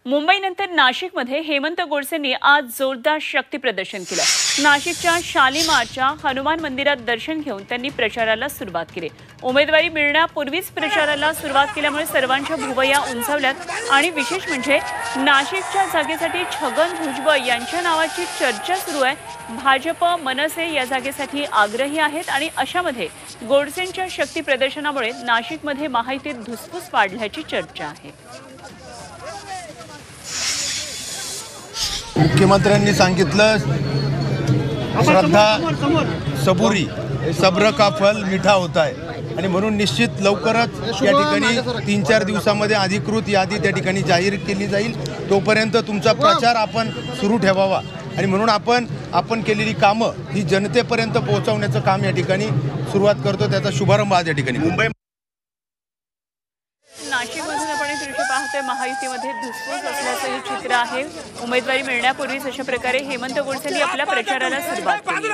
मुंबईनंतर नाशिकमध्ये हेमंत गोडसेंनी आज जोरदार शक्ती प्रदर्शन केलं। नाशिकच्या शालिमारच्या हनुमान मंदिरात दर्शन घेऊन त्यांनी प्रचाराला सुरुवात केली। उमेदवारी मिळण्यापूर्वीच प्रचाराला सुरुवात केल्यामुळे सर्वांच्या भुवया उंचावल्यात आणि विशेष म्हणजे नाशिकच्या जागेसाठी छगन भुजबळ यांच्या नावाची चर्चा सुरू आहे। भाजप मनसे या जागेसाठी आग्रही आहेत आणि अशामध्ये गोडसेंच्या शक्ती प्रदर्शनामुळे नाशिकमध्ये महायुतीत धुसफूस वाढल्याची चर्चा आहे। मुख्यमंत्र्यांनी सांगितलं श्रद्धा सबुरी सब्र का फल मीठा होता है आणि म्हणून निश्चित लवकरच या ठिकाणी 3-4 दिवसांमध्ये अधिकृत यादी त्या ठिकाणी जाहीर केली जाईल। तोपर्यंत तुमचा प्रचार आपण सुरू ठेवावा आणि म्हणून आपण केलेली कामं ही जनतेपर्यंत पोहोचवण्याचं काम या ठिकाणी सुरुवात करतो। त्याचा शुभारंभ आज या ठिकाणी मुंबई नाशिकमधून आपण दृश्य पाहतोय। महायुतीमध्ये धुसफूस असल्याचं हे चित्र आहे। उमेदवारी मिळण्यापूर्वीच अशा प्रकारे हेमंत गोडसेंनी आपल्या प्रचाराला सुरुवात केली।